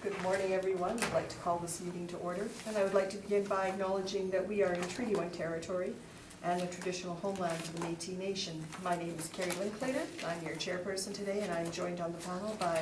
Good morning, everyone. I'd like to call this meeting to order, and I would like to begin by acknowledging that we are in Treaty 1 territory and the traditional homeland of the Métis Nation. My name is Carrie Linklater. I'm your chairperson today, and I'm joined on the panel by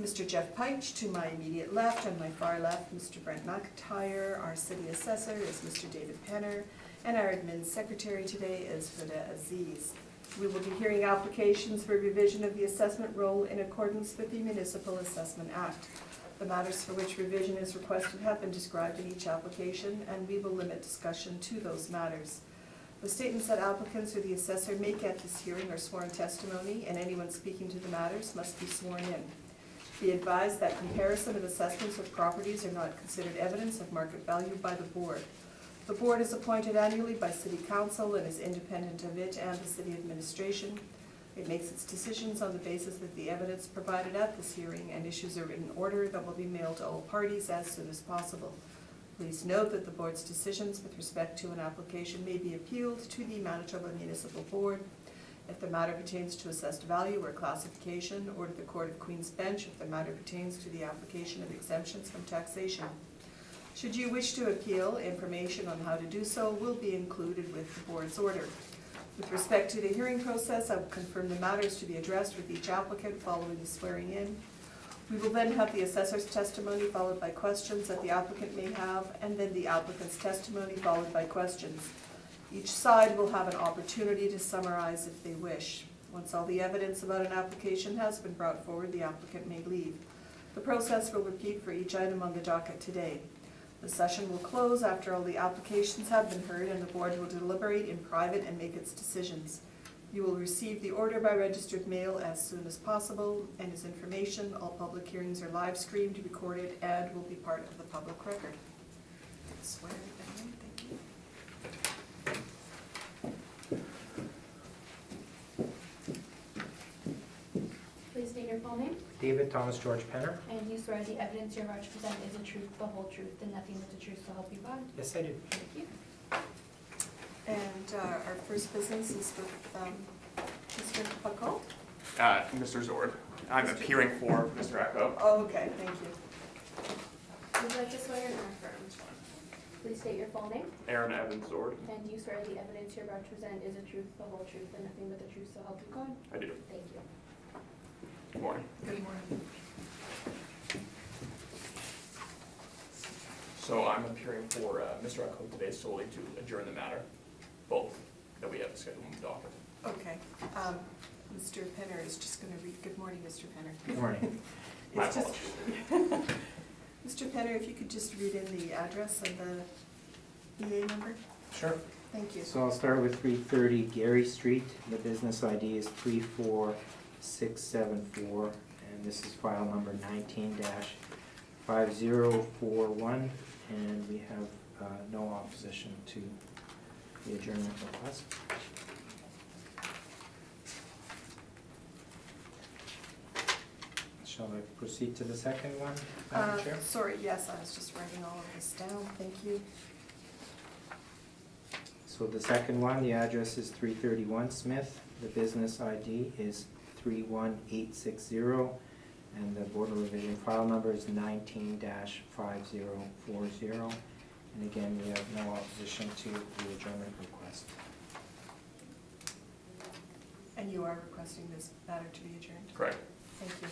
Mr. Jeff Peich to my immediate left, and my far left, Mr. Brent McIntyre. Our city assessor is Mr. David Penner, and our admin secretary today is Huda Aziz. We will be hearing applications for revision of the assessment roll in accordance with the Municipal Assessment Act. The matters for which revision is requested have been described in each application, and we will limit discussion to those matters. The statements that applicants or the assessor make at this hearing are sworn testimony, and anyone speaking to the matters must be sworn in. Be advised that comparison of assessments of properties are not considered evidence of market value by the board. The board is appointed annually by City Council and is independent of it and the City Administration. It makes its decisions on the basis of the evidence provided at this hearing and issues a written order that will be mailed to all parties as soon as possible. Please note that the board's decisions with respect to an application may be appealed to the Manitoba Municipal Board if the matter pertains to assessed value or classification, or to the Court of Queen's Bench if the matter pertains to the application of exemptions from taxation. Should you wish to appeal, information on how to do so will be included with the board's order. With respect to the hearing process, I will confirm the matters to be addressed with each applicant following the swearing in. We will then have the assessor's testimony followed by questions that the applicant may have, and then the applicant's testimony followed by questions. Each side will have an opportunity to summarize if they wish. Once all the evidence about an application has been brought forward, the applicant may leave. The process will repeat for each item on the docket today. The session will close after all the applications have been heard, and the board will deliberate in private and make its decisions. You will receive the order by registered mail as soon as possible, and as information, all public hearings are live streamed, recorded, and will be part of the public record. Swear it in. Thank you. Please state your full name. David Thomas George Penner. And you swear the evidence you're about to present is the truth, the whole truth, and nothing but the truth, so help you God? Yes, I do. Thank you. And our first business is with Mr. Buckle. Mr. Zord. I'm appearing for Mr. Echo. Oh, okay, thank you. Would you like to swear or affirm? Please state your full name. Aaron Evans Zord. And you swear the evidence you're about to present is the truth, the whole truth, and nothing but the truth, so help you God? I do. Thank you. Good morning. Good morning. So I'm appearing for Mr. Echo today solely to adjourn the matter, both that we have scheduled in the docket. Okay. Mr. Penner is just going to read. Good morning, Mr. Penner. Good morning. My It's just- apologies. Mr. Penner, if you could just read in the address and the EA number. Sure. Thank you. So I'll start with 330 Gary Street. The business ID is 34674, and this is file number 19-5041, and we have no opposition to the adjournment request. Shall I proceed to the second one, Madam Chair? Sorry, yes, I was just writing all of this down. Thank you. So the second one, the address is 331 Smith. The business ID is 31860, and the Board of Revision file number is 19-5040. And again, we have no opposition to the adjournment request. And you are requesting this matter to be adjourned? Correct. Thank you.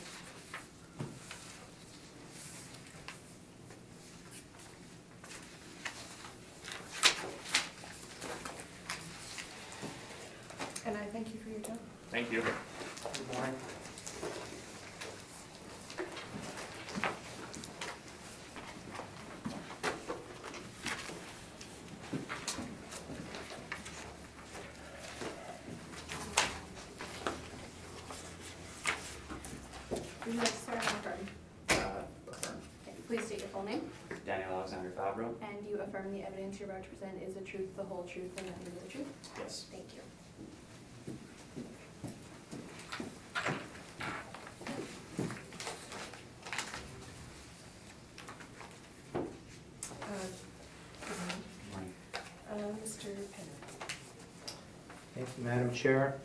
And I thank you for your time. Thank you. Good morning. Would you like to swear or affirm? Affirm. Okay. Please state your full name. Daniel Alexander Fabro? And you affirm the evidence you're about to present is the truth, the whole truth, and nothing but the truth? Yes. Thank you. Good morning. Mr. Penner. Thank you, Madam Chair.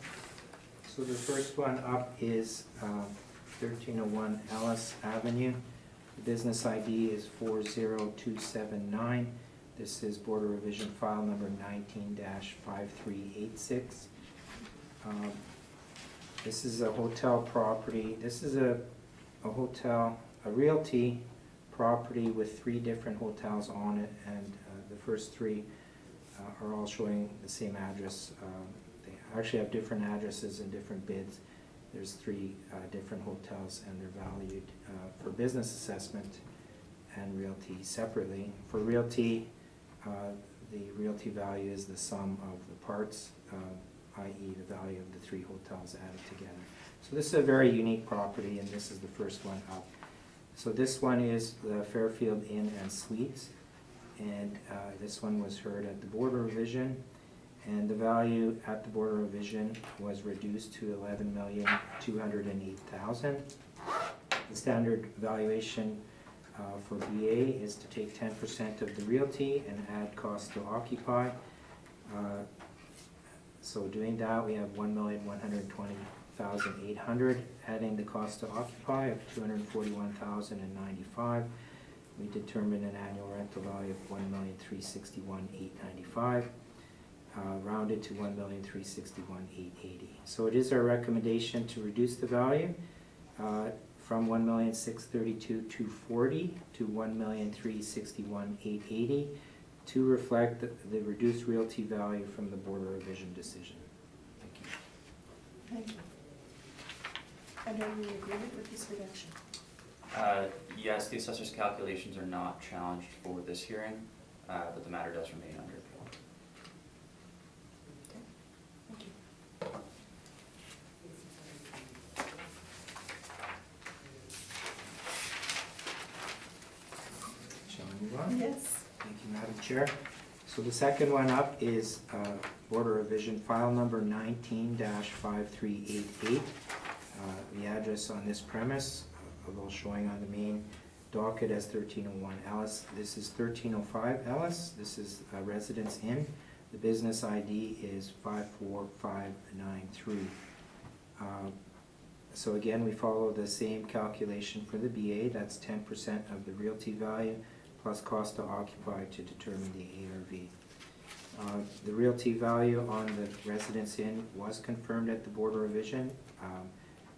So the first one up is 1301 Ellis Avenue. The business ID is 40279. This is Board of Revision file number 19-5386. This is a hotel property. This is a hotel, a realty property with 3 different hotels on it, and the first 3 are all showing the same address. They actually have different addresses and different bids. There's 3 different hotels, and they're valued for business assessment and realty separately. For realty, the realty value is the sum of the parts, i.e. the value of the 3 hotels added together. So this is a very unique property, and this is the first one up. So this one is the Fairfield Inn and Suites, and this one was heard at the Board of Revision, and the value at the Board of Revision was reduced to $11,208,000. The standard valuation for BA is to take 10% of the realty and add cost to occupy. So doing that, we have $1,120,800, adding the cost to occupy of $241,095. We determined an annual rental value of $1,361,895, rounded to $1,361,880. So it is our recommendation to reduce the value from $1,632,240 to $1,361,880 to reflect the reduced realty value from the Board of Revision decision. Thank you. Thank you. And are you in agreement with this reduction? Yes, the assessor's calculations are not challenged for this hearing, but the matter does remain under appeal. Okay, thank you. Shall we move on? Yes. Thank you, Madam Chair. So the second one up is Board of Revision file number 19-5388. The address on this premise, although showing on the main docket as 1301 Ellis, this is 1305 Ellis. This is Residence Inn. The business ID is 54593. So again, we follow the same calculation for the BA. That's 10% of the realty value plus cost to occupy to determine the ARV. The realty value on the Residence Inn was confirmed at the Board of Revision,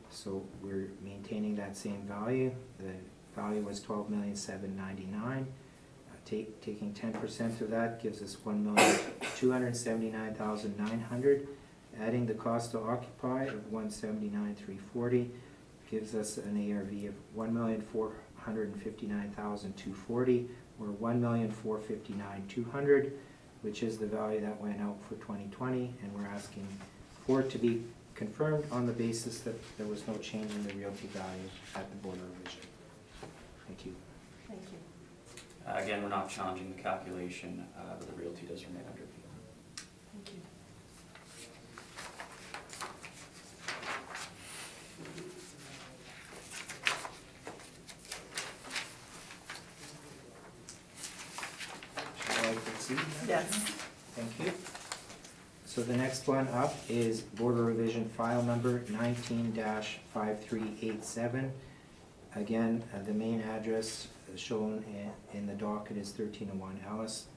so we're maintaining that same value. The value was $12,799,000. Taking 10% of that gives us $1,279,900. Adding the cost to occupy of $179,340 gives us an ARV of $1,459,240, or $1,459,200, which is the value that went out for 2020, and we're asking for it to be confirmed on the basis that there was no change in the realty value at the Board of Revision. Thank you. Thank you. Again, we're not challenging the calculation, but the realty does remain under appeal. Thank you. Shall I proceed? Yes. Thank you. So the next one up is Board of Revision file number 19-5387. Again, the main address shown in the docket is 1301 Ellis,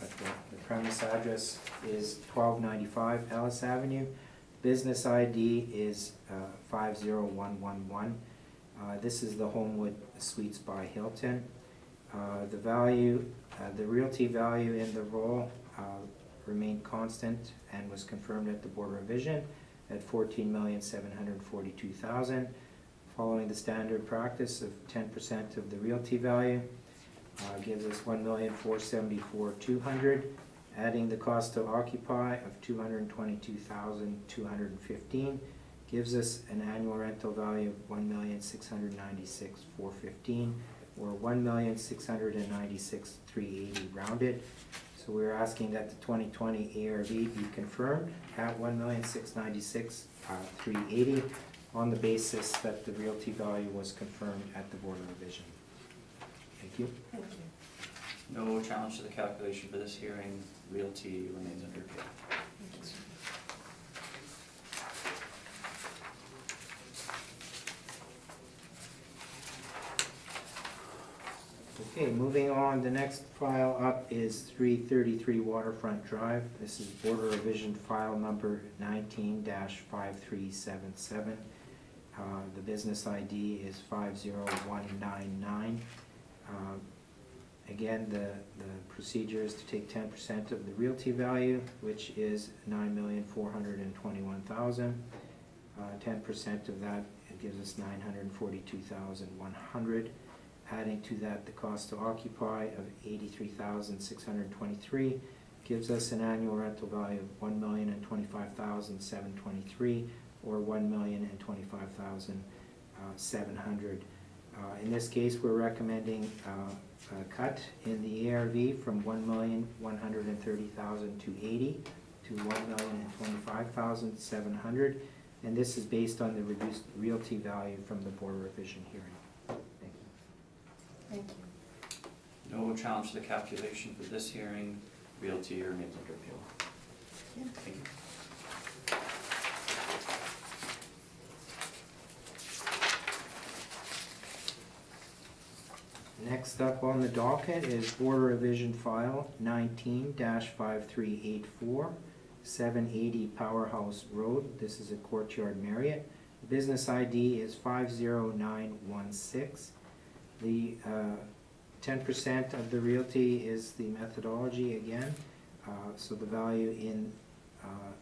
but the premise address is 1295 Ellis Avenue. Business ID is 50111. This is the Homewood Suites by Hilton. The value, the realty value in the roll remained constant and was confirmed at the Board of Revision at $14,742,000. Following the standard practice of 10% of the realty value, gives us $1,474,200. Adding the cost to occupy of $222,215 gives us an annual rental value of $1,696,415, or $1,696,380 rounded. So we're asking that the 2020 ARV be confirmed at $1,696,380 on the basis that the realty value was confirmed at the Board of Revision. Thank you. Thank you. No challenge to the calculation for this hearing. Realty remains under appeal. Thank you. Okay, moving on, the next file up is 333 Waterfront Drive. This is Border Revision File Number 19-5377. The business ID is 50199. Again, the procedure is to take 10% of the realty value, which is $9,421,000. 10% of that, it gives us $942,100. Adding to that the cost to occupy of $83,623 gives us an annual rental value of $1,025,723, or $1,025,700. In this case, we're recommending a cut in the ARV from $1,130,000 to $80,000 to $1,025,700, and this is based on the reduced realty value from the Border Revision hearing. Thank you. No challenge to the calculation for this hearing. Realty remains under appeal. Yeah. Thank you. Next up on the docket is Border Revision File 19-5384, 780 Powerhouse Road. This is a Courtyard Marriott. The business ID is 50916. The 10% of the realty is the methodology again. So the value in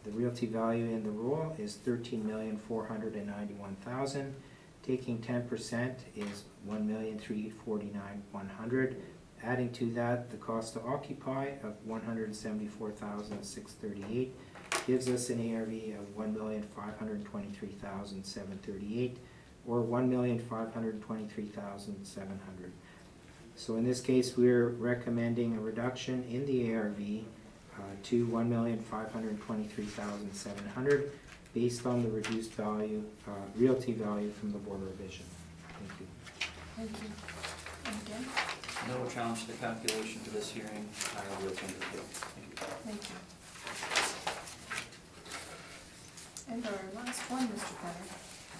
the realty value in the roll is $13,491,000. Taking 10% is $1,349,100. Adding to that the cost to occupy of $174,638 gives us an ARV of $1,523,738, or $1,523,700. So in this case, we're recommending a reduction in the ARV to $1,523,700 based on the reduced value, realty value from the Border Revision. Thank you. Thank you. And again, No challenge to the calculation for this hearing. Realty under appeal. Thank you. thank you. And our last one, Mr. Penner.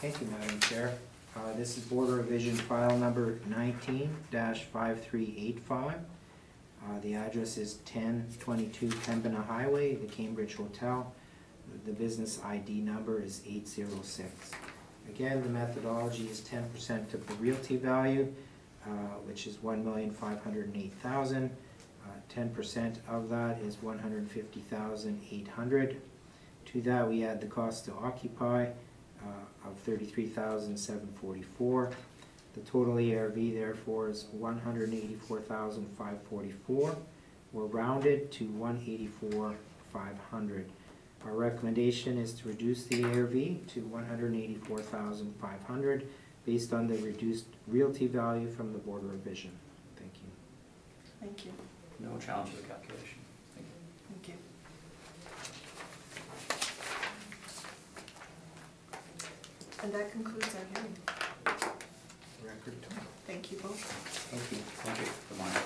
Thank you, Madam Chair. This is Border Revision File Number 19-5385. The address is 1022 Pembina Highway, the Cambridge Hotel. The business ID number is 806. Again, the methodology is 10% of the realty value, which is $1,508,000. 10% of that is $150,800. To that, we add the cost to occupy of $33,744. The total ARV therefore is $184,544. We're rounded to $184,500. Our recommendation is to reduce the ARV to $184,500 based on the reduced realty value from the Border Revision. Thank you. Thank you. No challenge to the calculation. Thank you. Thank you. And that concludes our hearing. Record time. Thank you both. Thank you. Thank you. Good morning.